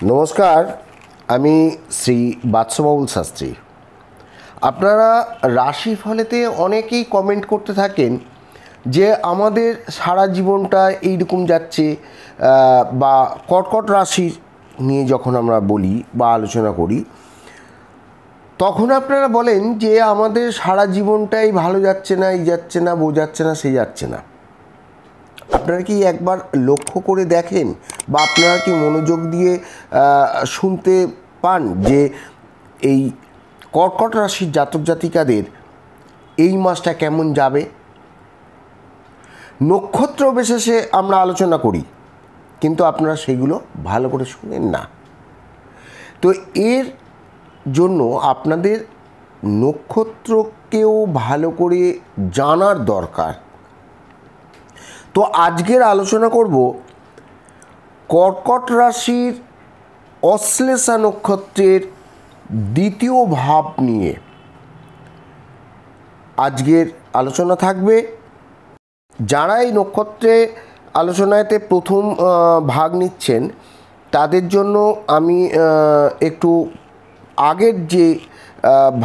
নমস্কার, আমি শ্রী বাদশাহবাবুল শাস্ত্রী। আপনারা রাশিফলেতে অনেকেই কমেন্ট করতে থাকেন যে আমাদের সারা জীবনটা এইরকম যাচ্ছে, বা কর্কট রাশি নিয়ে যখন আমরা বলি বা আলোচনা করি তখন আপনারা বলেন যে আমাদের সারা জীবনটাই ভালো যাচ্ছে না, এই যাচ্ছে না, বউ যাচ্ছে না, সেই যাচ্ছে না। আপনারা কি একবার লক্ষ্য করে দেখেন বা আপনারা কি মনোযোগ দিয়ে শুনতে পান যে এই কর্কট রাশির জাতক জাতিকাদের এই মাসটা কেমন যাবে? নক্ষত্র বিশেষে আমরা আলোচনা করি, কিন্তু আপনারা সেগুলো ভালো করে শুনেন না। তো এর জন্য আপনাদের নক্ষত্রকেও ভালো করে জানার দরকার। তো আজকের আলোচনা করব কর্কট রাশির অশ্লেষা নক্ষত্রের দ্বিতীয় ভাব নিয়ে। আজকের আলোচনা থাকবে। যারা এই নক্ষত্রে আলোচনাতে প্রথম ভাগ নিচ্ছেন তাদের জন্য আমি একটু আগের যে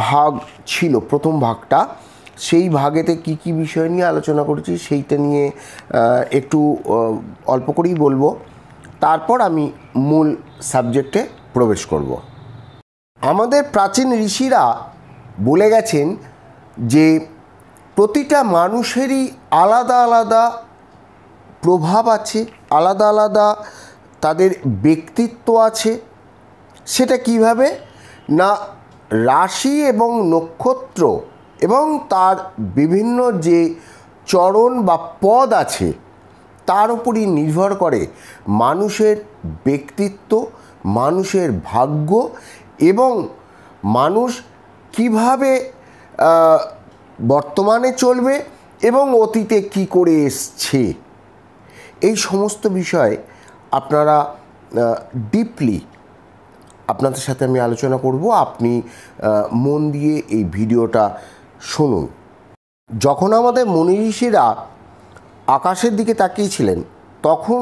ভাগ ছিল, প্রথম ভাগটা, সেই ভাগেতে কি কি বিষয় নিয়ে আলোচনা করেছি সেইটা নিয়ে একটু অল্প করেই বলবো। তারপর আমি মূল সাবজেক্টে প্রবেশ করব। আমাদের প্রাচীন ঋষিরা বলে গেছেন যে প্রতিটা মানুষেরই আলাদা আলাদা প্রভাব আছে, আলাদা আলাদা তাদের ব্যক্তিত্ব আছে। সেটা কিভাবে না, রাশি এবং নক্ষত্র এবং তার বিভিন্ন যে চরণ বা পদ আছে তার উপরই নির্ভর করে মানুষের ব্যক্তিত্ব, মানুষের ভাগ্য এবং মানুষ কিভাবে বর্তমানে চলবে এবং অতীতে কি করে এসছে। এই সমস্ত বিষয় আপনারা ডিপলি আপনাদের সাথে আমি আলোচনা করব। আপনি মন দিয়ে এই ভিডিওটা শুনুন। যখন আমাদের মুনি ঋষিরা আকাশের দিকে তাকিয়েছিলেন তখন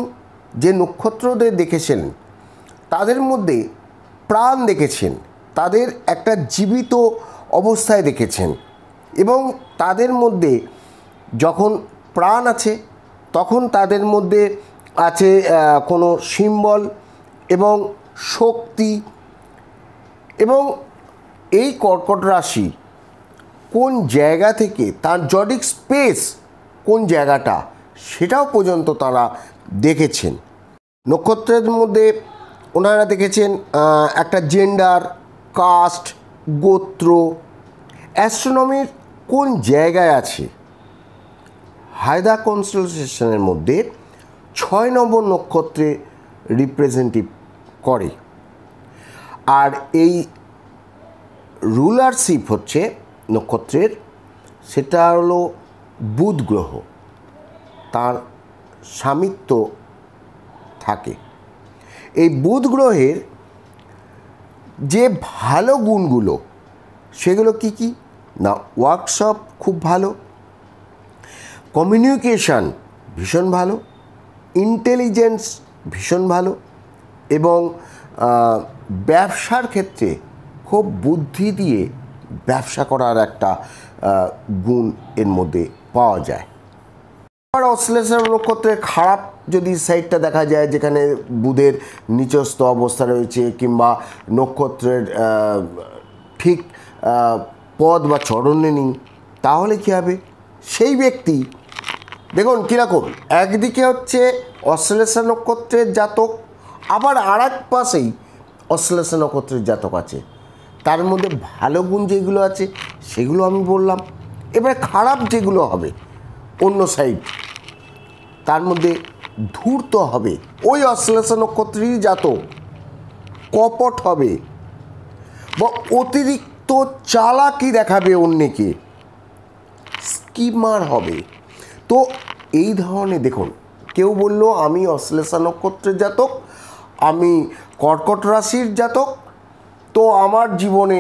যে নক্ষত্রদের দেখেছিলেন তাদের মধ্যে প্রাণ দেখেছেন, তাদের একটা জীবিত অবস্থায় দেখেছেন এবং তাদের মধ্যে যখন প্রাণ আছে তখন তাদের মধ্যে আছে কোনো সিম্বল এবং শক্তি। এবং এই কর্কট রাশি কোন জায়গা থেকে, তার জডিক স্পেস কোন জায়গাটা, সেটাও পর্যন্ত তারা দেখেছেন। নক্ষত্রের মধ্যে ওনারা দেখেছেন একটা জেন্ডার, কাস্ট, গোত্র, অ্যাস্ট্রোনমির কোন জায়গায় আছে। হায়দা কনস্টেলেশনের মধ্যে 6 নম্বর নক্ষত্রে রিপ্রেজেন্টেটিভ করে। আর এই রুলারশিপ হচ্ছে নক্ষত্রের, সেটা হলো বুধ গ্রহ, তার স্বামিত্ব থাকে। এই বুধ গ্রহের যে ভালো গুণগুলো সেগুলো কি কি না, ওয়ার্কশপ খুব ভালো, কমিউনিকেশান ভীষণ ভালো, ইন্টেলিজেন্স ভীষণ ভালো এবং ব্যবসার ক্ষেত্রে খুব বুদ্ধি দিয়ে ব্যবসা করার একটা গুণ এর মধ্যে পাওয়া যায়। আর অশ্লেষা নক্ষত্রের খারাপ যদি সাইডটা দেখা যায়, যেখানে বুধের নিচস্থ অবস্থা রয়েছে কিংবা নক্ষত্রের ঠিক পদ বা চরণে নেই, তাহলে কী হবে? সেই ব্যক্তি দেখুন কীরকম, একদিকে হচ্ছে অশ্লেষা নক্ষত্রের জাতক, আবার আর এক পাশেই অশ্লেষা নক্ষত্রের জাতক আছে। তার মধ্যে ভালো গুণ যেগুলো আছে সেগুলো আমি বললাম। এবার খারাপ যেগুলো হবে অন্য সাইড, তার মধ্যে ধূর্ত হবে, ওই অশ্লেষা নক্ষত্রেরই জাতক কপট হবে বা অতিরিক্ত চালাকি দেখাবে অন্যকে, স্কিমার হবে। তো এই ধরনের দেখুন, কেউ বলল আমি অশ্লেষা নক্ষত্রের জাতক, আমি কর্কট রাশির জাতক, তো আমার জীবনে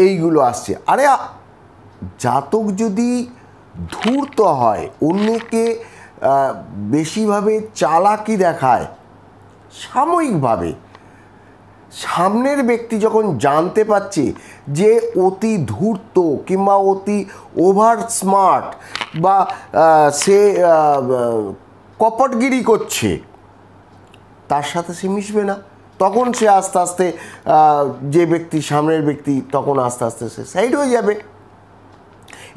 এইগুলো আসছে। আরে জাতক যদি ধূর্ত হয়, অন্যকে বেশিভাবে চালাকি দেখায় সাময়িকভাবে, সামনের ব্যক্তি যখন জানতে পারছে যে অতি ধূর্ত কিংবা অতি ওভার স্মার্ট বা সে কপটগিরি করছে, তার সাথে সে মিশবে না। তখন সে আস্তে আস্তে যে ব্যক্তি, সামনের ব্যক্তি, তখন আস্তে আস্তে সে সাইড হয়ে যাবে।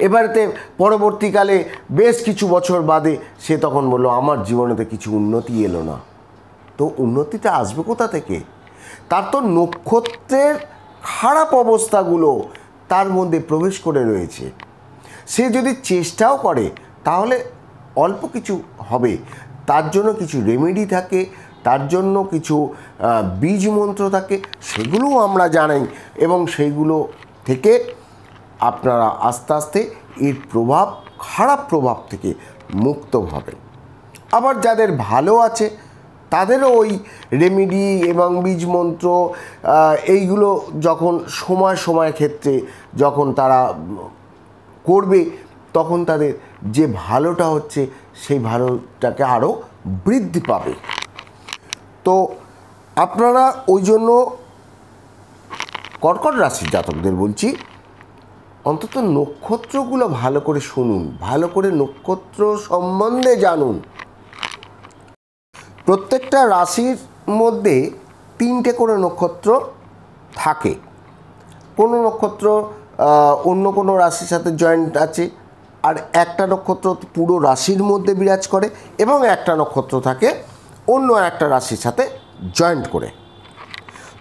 এবারেতে পরবর্তীকালে বেশ কিছু বছর বাদে সে তখন বলল আমার জীবনেতে কিছু উন্নতি এলো না। তো উন্নতিটা আসবে কোথা থেকে? তার তো নক্ষত্রের খারাপ অবস্থাগুলো তার মধ্যে প্রবেশ করে রয়েছে। সে যদি চেষ্টাও করে তাহলে অল্প কিছু হবে। তার জন্য কিছু রেমেডি থাকে, তার জন্য কিছু বীজ মন্ত্র থাকে, সেগুলোও আমরা জানাই এবং সেইগুলো থেকে আপনারা আস্তে আস্তে এর প্রভাব, খারাপ প্রভাব থেকে মুক্ত হবেন। আবার যাদের ভালো আছে তাদেরও ওই রেমেডি এবং বীজ মন্ত্র এইগুলো যখন সময় ক্ষেত্রে যখন তারা করবে, তখন তাদের যে ভালোটা হচ্ছে সেই ভালোটাকে আরও বৃদ্ধি পাবে। তো আপনারা ওই জন্য কর্কট রাশির জাতকদের বলছি, অন্তত নক্ষত্রগুলো ভালো করে শুনুন, ভালো করে নক্ষত্র সম্বন্ধে জানুন। প্রত্যেকটা রাশির মধ্যে 3টে করে নক্ষত্র থাকে। কোনো নক্ষত্র অন্য কোনো রাশির সাথে জয়েন্ট আছে, আর একটা নক্ষত্র পুরো রাশির মধ্যে বিরাজ করে, এবং একটা নক্ষত্র থাকে অন্য একটা রাশির সাথে জয়েন্ট করে।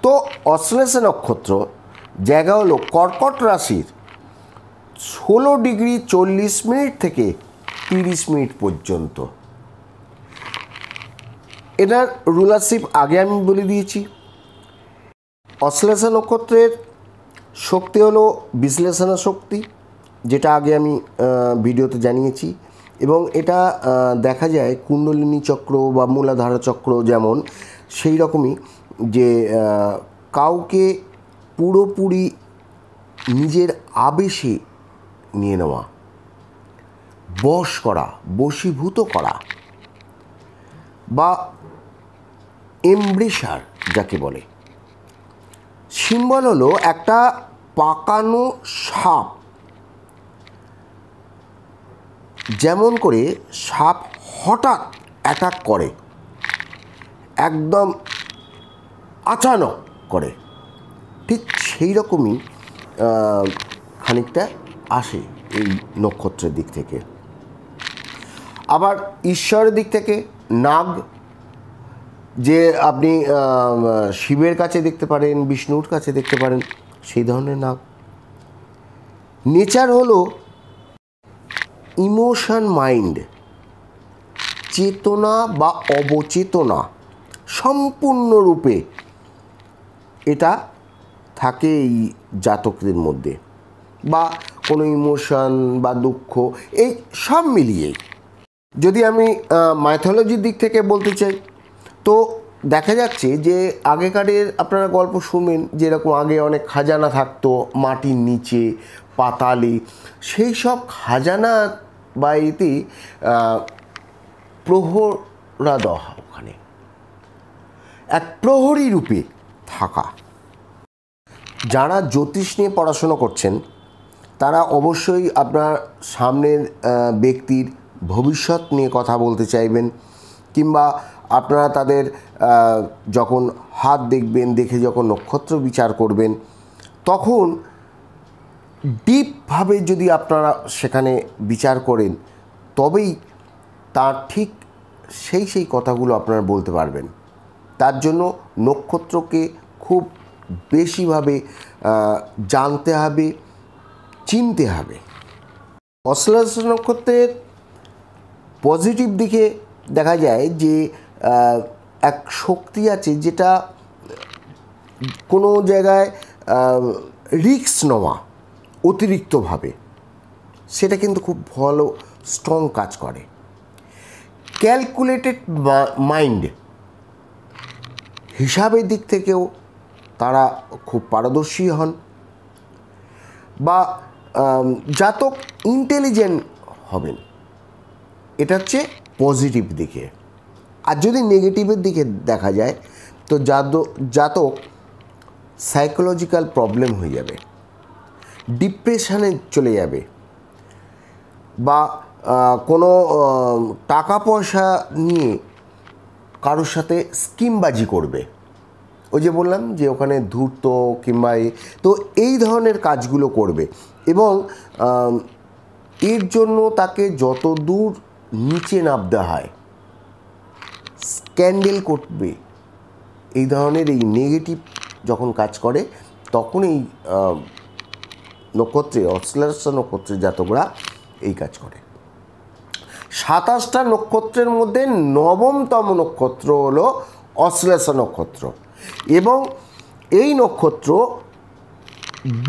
তো অশ্লেষা নক্ষত্র জায়গা হলো কর্কট রাশির 16 ডিগ্রি 40 মিনিট থেকে 30 মিনিট পর্যন্ত। এটার রুলারশিপ আগে আমি বলে দিয়েছি। অশ্লেষা নক্ষত্রের শক্তি হলো বিশ্লেষণা শক্তি, যেটা আগে আমি ভিডিওতে জানিয়েছি, এবং এটা দেখা যায় কুণ্ডলিনী চক্র বা মূলাধারা চক্র যেমন, সেই রকমই যে কাউকে পুরোপুরি নিজের আবেশে নিয়ে নেওয়া, বশ করা, বশীভূত করা, বা এমব্রেসার যাকে বলে। সিম্বল হলো একটা পাকানো সাপ। যেমন করে সাপ হঠাৎ অ্যাটাক করে, একদম আচানক করে, ঠিক সেই রকমই খানিকটা আসে এই নক্ষত্রের দিক থেকে। আবার ঈশ্বরের দিক থেকে নাগ, যে আপনি শিবের কাছে দেখতে পারেন, বিষ্ণুর কাছে দেখতে পারেন, সেই ধরনের নাগ। নেচার হলো ইমোশন মাইন্ড, চেতনা বা অবচেতনা সম্পূর্ণরূপে এটা থাকে এই জাতকদের মধ্যে, বা কোনো ইমোশন বা দুঃখ, এই সব মিলিয়েই। যদি আমি মাইথোলজির দিক থেকে বলতে চাই, তো দেখা যাচ্ছে যে আগেকারের আপনারা গল্প শুনবেন, যেরকম আগে অনেক খাজানা থাকতো মাটির নিচে, পাতালে, সেই সব খাজানা বা এতে প্রহরা দেওয়া, ওখানে এক প্রহরী রূপে থাকা। যারা জ্যোতিষ নিয়ে পড়াশুনো করছেন তারা অবশ্যই আপনার সামনের ব্যক্তির ভবিষ্যৎ নিয়ে কথা বলতে চাইবেন, কিংবা আপনারা তাদের যখন হাত দেখবেন, দেখে যখন নক্ষত্র বিচার করবেন, তখন ডিপভাবে যদি আপনারা সেখানে বিচার করেন, তবেই তার ঠিক সেই কথাগুলো আপনারা বলতে পারবেন। তার জন্য নক্ষত্রকে খুব বেশিভাবে জানতে হবে, চিনতে হবে। অশ্লেষা নক্ষত্রের পজিটিভ দিকে দেখা যায় যে এক শক্তি আছে, যেটা কোনো জায়গায় রিস্ক নেওয়া অতিরিক্তভাবে, সেটা কিন্তু খুব ভালো স্ট্রং কাজ করে। ক্যালকুলেটেড মাইন্ড, হিসাবের দিক থেকেও তারা খুব পারদর্শী হন, বা জাতক ইন্টেলিজেন্ট হবেন, এটা হচ্ছে পজিটিভ দিকে। আর যদি নেগেটিভের দিকে দেখা যায়, তো জাতক সাইকোলজিক্যাল প্রবলেম হয়ে যাবে, ডিপ্রেশনে চলে যাবে, বা কোনো টাকা পয়সা নিয়ে কারোর সাথে স্কিমবাজি করবে। ওই যে বললাম যে ওখানে ধূর্ত কিংবা তো এই ধরনের কাজগুলো করবে, এবং এর জন্য তাকে যত দূর নিচে নামতে হয়, স্ক্যান্ডেল করবে, এই ধরনের এই নেগেটিভ যখন কাজ করে তখন এই নক্ষত্রে, অশ্লেষা নক্ষত্রের জাতকরা এই কাজ করে। 27টা নক্ষত্রের মধ্যে 9তম নক্ষত্র হলো অশ্লেষা নক্ষত্র, এবং এই নক্ষত্র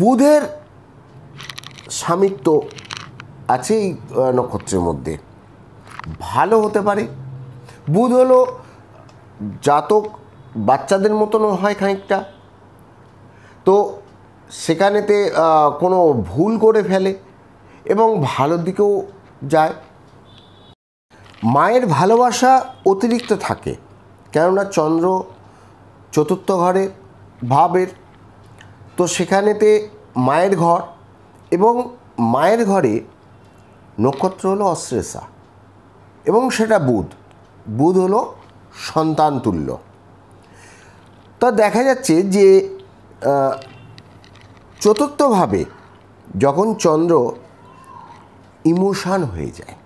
বুধের স্বামিত্ব আছে এই নক্ষত্রের মধ্যে। ভালো হতে পারে। বুধ হলো জাতক বাচ্চাদের মতনও হয় খানিকটা, তো সেখানেতে কোনো ভুল করে ফেলে এবং ভালোর দিকেও যায়। মায়ের ভালোবাসা অতিরিক্ত থাকে, কেননা চন্দ্র চতুর্থ ঘরে ভাবের, তো সেখানেতে মায়ের ঘর, এবং মায়ের ঘরে নক্ষত্র হলো অশ্লেষা, এবং সেটা বুধ। বুধ হলো সন্তান তুল্য। তা দেখা যাচ্ছে যে চতুর্থভাবে যখন চন্দ্র ইমোশান হয়ে যায়,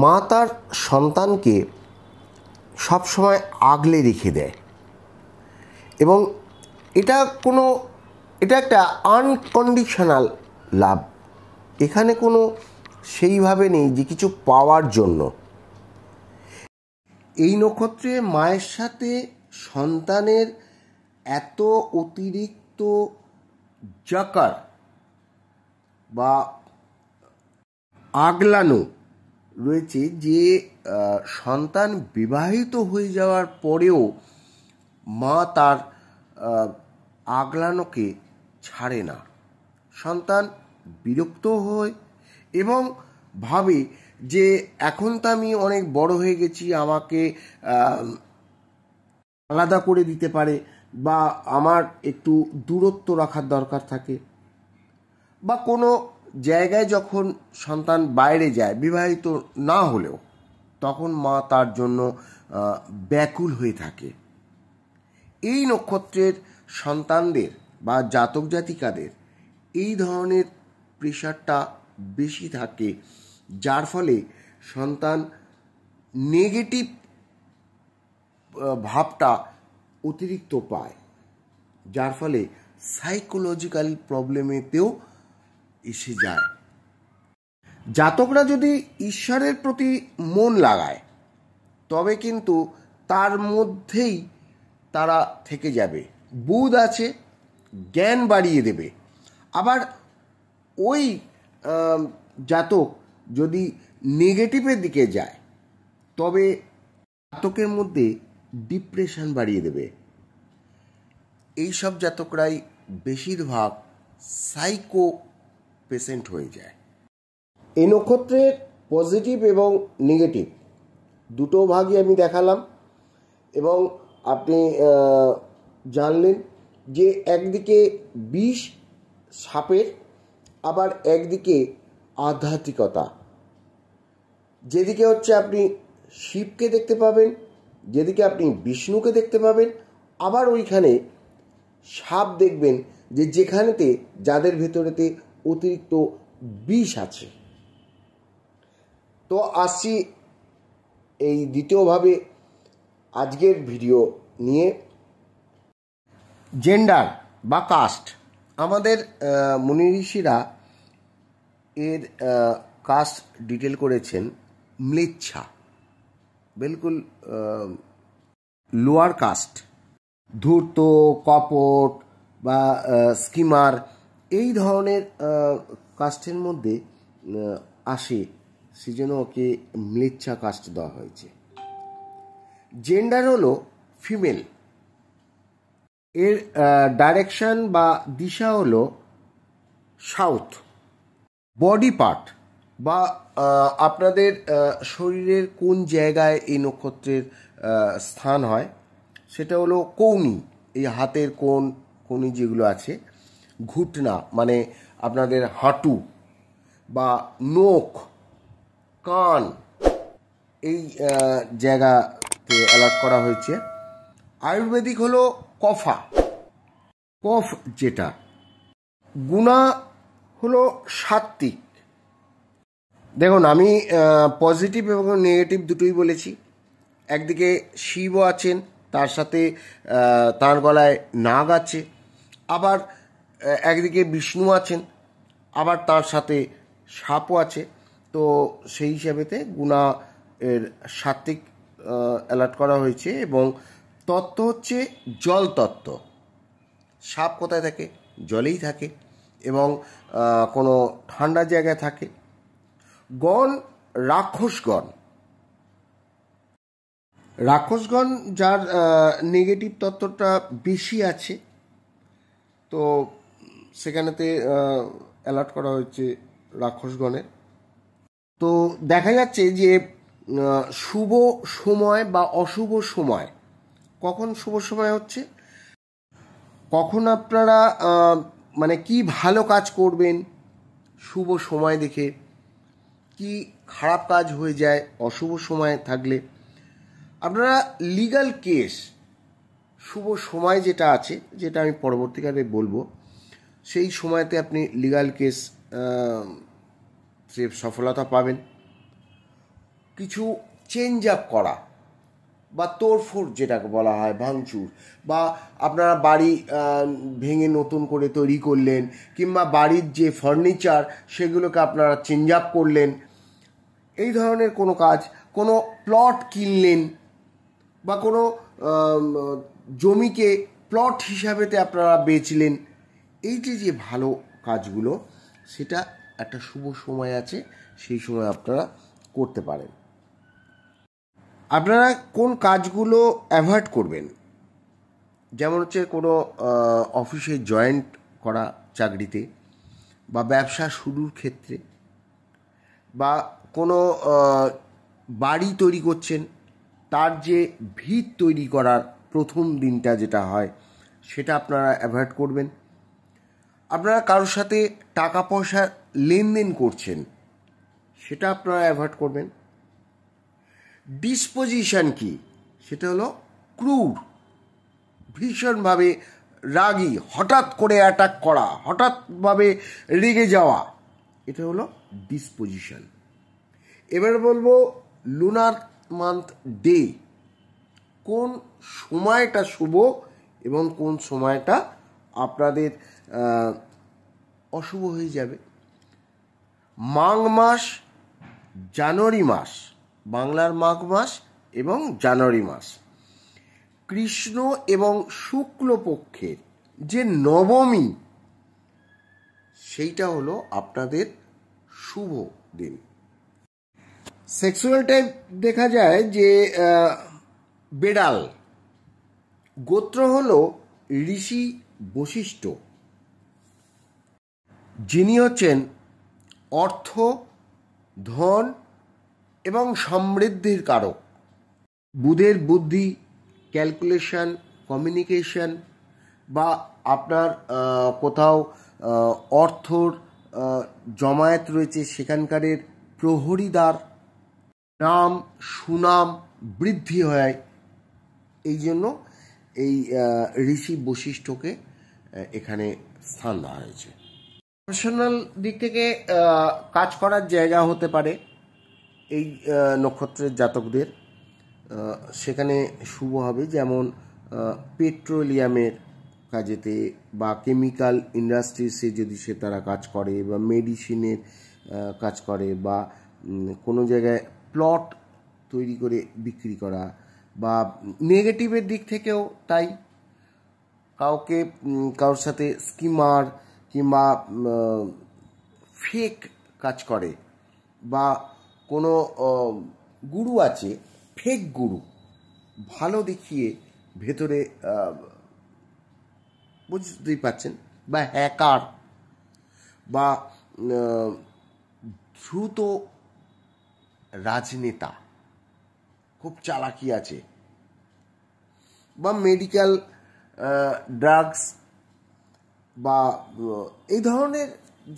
মা তার সন্তানকে সবসময় আগলে রেখে দেয়, এবং এটা একটা আনকন্ডিশনাল লাভ। এখানে কোনো সেইভাবে নেই যে কিছু পাওয়ার জন্য। এই নক্ষত্রে মায়ের সাথে সন্তানের এত অতিরিক্ত জাকার বা আগলানো রয়েছে যে সন্তান বিবাহিত হয়ে যাওয়ার পরেও মা তার আগলানোকে ছাড়ে না। সন্তান বিরক্ত হয় এবং ভাবে যে এখন তো আমি অনেক বড় হয়ে গেছি, আমাকে আলাদা করে দিতে পারে, বা আমার একটু দূরত্ব রাখার দরকার থাকে, বা কোনো জায়গায় যখন সন্তান বাইরে যায় বিবাহিত না হলেও, তখন মা তার জন্য ব্যাকুল হয়ে থাকে। এই নক্ষত্রের সন্তানদের বা জাতক জাতিকাদের এই ধরনের প্রেশারটা বেশি থাকে, যার ফলে সন্তান নেগেটিভ ভাবটা অতিরিক্ত পায়, যার ফলে সাইকোলজিক্যাল প্রবলেমেতেও এসে যায়। জাতকরা যদি ঈশ্বরের প্রতি মন লাগায় তবে কিন্তু তার মধ্যেই তারা থেকে যাবে। বুধ আছে, জ্ঞান বাড়িয়ে দেবে। আবার ওই জাতক যদি নেগেটিভের দিকে যায় তবে জাতকের মধ্যে ডিপ্রেশন বাড়িয়ে দেবে। এইসব জাতকরাই বেশিরভাগ সাইকো পেশেন্ট হয়ে যায়। এই নক্ষত্রের পজিটিভ এবং নেগেটিভ দুটো ভাগই আমি দেখালাম, এবং আপনি জানলেন যে একদিকে বিষ সাপের, আবার একদিকে আধ্যাত্মিকতা। যেদিকে হচ্ছে আপনি শিবকে দেখতে পাবেন, যেদিকে আপনি বিষ্ণুকে দেখতে পাবেন, আবার ওইখানে সাপ দেখবেন যে যেখানেতে যাদের ভেতরেতে অতিরিক্ত বিষ আছে। তো আসছি এই দ্বিতীয়ভাবে আজকের ভিডিও নিয়ে, জেন্ডার বা কাস্ট। আমাদের মুনি ঋষিরা এর কাস্ট ডিটেল করেছেন ম্লেচ্ছা, বিলকুল লোয়ার কাস্ট। ধূর্ত, কপট বা স্কিমার এই ধরনের কাস্টের মধ্যে আসে, সেজন্য ওকে ম্লেচ্ছা কাস্ট দেওয়া হয়েছে। জেন্ডার হলো ফিমেল, এর ডাইরেকশন বা দিশা হলো সাউথ। বডি পার্ট বা আপনাদের শরীরের কোন জায়গায় এই নক্ষত্রের স্থান হয় সেটা হলো কৌনি, এই হাতের কোণ, কনুই যেগুলো আছে, ঘুটনা মানে আপনাদের হাঁটু বা নোখ, কান, এই জায়গাতে অ্যালার্ট করা হয়েছে। আয়ুর্বেদিক হলো কফা, কফ যেটা। গুণা হলো সাত্ত্বিক। দেখুন, আমি পজিটিভ এবং নেগেটিভ দুটোই বলেছি। একদিকে শিবও আছেন, তার সাথে তার গলায় নাগ আছে, আবার একদিকে বিষ্ণু আছেন, আবার তার সাথে সাপও আছে। তো সেই হিসাবেতে গুণা এর সাত্ত্বিক অ্যালার্ট করা হয়েছে। এবং তত্ত্ব হচ্ছে জল তত্ত্ব। সাপ কোথায় থাকে? জলেই থাকে, এবং কোনো ঠান্ডা জায়গায় থাকে। গণ রাক্ষসগণ, রাক্ষসগণ যার নেগেটিভ তত্ত্বটা বেশি আছে, তো সেখানেতে অ্যালার্ট করা হয়েছে রাক্ষসগণের। তো দেখা যাচ্ছে যে শুভ সময় বা অশুভ সময়, কখন শুভ সময় হচ্ছে, কখন আপনারা মানে কি ভালো কাজ করবেন শুভ সময় দেখে, কি খারাপ কাজ হয়ে যায় অশুভ সময় থাকলে। আপনারা লিগ্যাল কেস শুভ সময় যেটা আছে, যেটা আমি পরবর্তীকালে বলবো, সেই সময়তে আপনি লিগ্যাল কেস সে সফলতা পাবেন। কিছু চেঞ্জ আপ করা বা তোড়ফোড় যেটাকে বলা হয়, ভাঙচুর, বা আপনারা বাড়ি ভেঙে নতুন করে তৈরি করলেন, কিংবা বাড়ির যে ফার্নিচার সেগুলোকে আপনারা চেঞ্জ আপ করলেন, এই ধরনের কোনো কাজ, কোনো প্লট কিনলেন বা কোনো জমিকে প্লট হিসাবেতে আপনারা বেচলেন, এই যে ভালো কাজগুলো, সেটা একটা শুভ সময় আছে, সেই সময় আপনারা করতে পারেন। আপনারা কোন কাজগুলো অ্যাভয়েড করবেন, যেমন হচ্ছে কোনো অফিসে জয়েন্ট করা চাকরিতে, বা ব্যবসা শুরুর ক্ষেত্রে, বা কোনো বাড়ি তৈরি করছেন, তার যে ভিত তৈরি করার প্রথম দিনটা যেটা হয়, সেটা আপনারা অ্যাভয়েড করবেন। আপনারা কারোর সাথে টাকা পয়সা লেনদেন করছেন, সেটা আপনারা অ্যাভয়েড করবেন। ডিসপোজিশন কি? সেটা হলো ক্রুর, ভীষণভাবে রাগী, হঠাৎ করে অ্যাটাক করা, হঠাৎভাবে রেগে যাওয়া, এটা হলো ডিসপোজিশন। এবার বলবো লুনার মান্থ ডে, কোন সময়টা শুভ এবং কোন সময়টা আপনাদের অশুভ হয়ে যাবে। মাঘ মাস, জানুয়ারি মাস, বাংলার মাঘ মাস এবং জানুয়ারি মাস, কৃষ্ণ এবং শুক্লপক্ষের যে নবমী, সেইটা হলো আপনাদের শুভ দিন। সেক্সুয়াল টাইপ দেখা যায় যে বেড়াল, গোত্র হলো ঋষি বশিষ্ঠ, যিনি হচ্ছেন অর্থ, ধন এবং সমৃদ্ধির কারক। বুধের বুদ্ধি, ক্যালকুলেশন, কমিউনিকেশন, বা আপনার কোথাও অর্থর জমায়েত রয়েছে, সেখানকারের প্রহরীদার, নাম সুনাম বৃদ্ধি হয়। এই জন্য এই ঋষি বশিষ্ঠকে এখানে স্থান দেওয়া হয়েছে। প্রফেশনাল দিক থেকে কাজ করার জায়গা হতে পারে এই নক্ষত্রের জাতকদের, সেখানে শুভ হবে। যেমন পেট্রোলিয়ামের কাজেতে, বা কেমিক্যাল ইন্ডাস্ট্রিজে যদি সে তারা কাজ করে, বা মেডিসিনের কাজ করে, বা কোনো জায়গায় প্লট তৈরি করে বিক্রি করা, বা নেগেটিভের দিক থেকেও তাই, কারোর সাথে স্কিমার কিংবা ফেক কাজ করে, বা কোনো গুরু আছে ফেক গুরু, ভালো দেখিয়ে ভেতরে, বুঝতেই পাচ্ছেন, বা হ্যাকার, বা দ্রুত রাজনেতা, খুব চালাকি আছে, বা মেডিকেল ড্রাগস বা এই ধরনের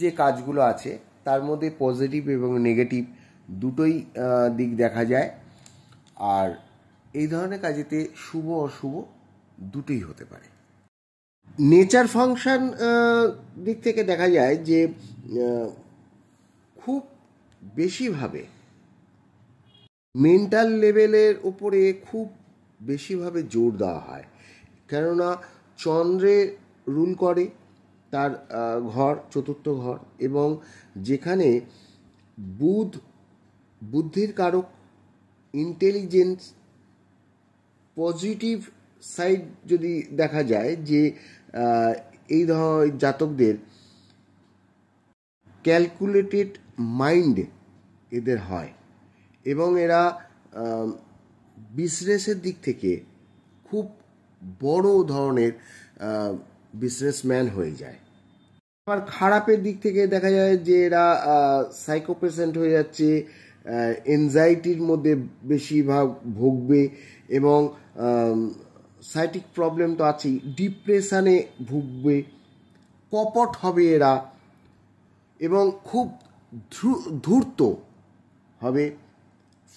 যে কাজগুলো আছে তার মধ্যে পজিটিভ এবং নেগেটিভ দুটোই দিক দেখা যায়। আর এই ধরনের কাজেতে শুভ অশুভ দুটোই হতে পারে। নেচার ফাংশন দিক থেকে দেখা যায় যে খুব বেশিভাবে মেন্টাল লেভেলের ওপরে খুব বেশিভাবে জোর দেওয়া হয়, কেননা চন্দ্রে রুল করে তার ঘর, চতুর্থ ঘর, এবং যেখানে বুধ বুদ্ধির কারক, ইন্টেলিজেন্স, পজিটিভ সাইড যদি দেখা যায় যে এই ধরনের জাতকদের ক্যালকুলেটেড মাইন্ড এদের হয় এবং এরা বিজনেসের দিক থেকে খুব বড় ধরনের বিজনেসম্যান হয়ে যায়। আবার খারাপের দিক থেকে দেখা যায় যে এরা সাইকোপেশেন্ট হয়ে যাচ্ছে, এনজাইটির মধ্যে বেশিরভাগ ভুগবে এবং সাইটিক প্রবলেম তো আছেই, ডিপ্রেশনে ভুগবে, কপট হবে এরা এবং খুব ধূর্ত হবে,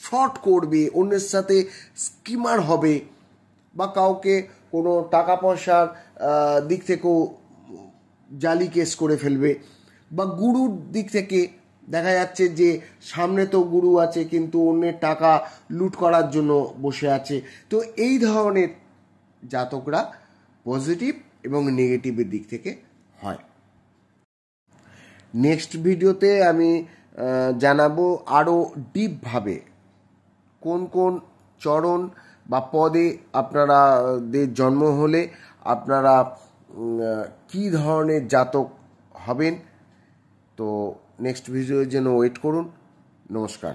ফ্রড করবে, অন্যের সাথে স্কিমার হবে বা কাউকে কোনো টাকা পয়সার দিক থেকেও জালি কেস করে ফেলবে, বা গুরুর দিক থেকে দেখা যাচ্ছে যে সামনে তো গুরু আছে কিন্তু অন্যের টাকা লুট করার জন্য বসে আছে। তো এই ধরনের জাতকরা পজিটিভ এবং নেগেটিভের দিক থেকে হয়। নেক্সট ভিডিওতে আমি জানাবো আরও ডিপভাবে কোন কোন চরণ বা পদে আপনারাদের জন্ম হলে আপনারা কী ধরনের জাতক হবেন। তো নেক্সট ভিডিওর জন্য ওয়েট করুন। নমস্কার।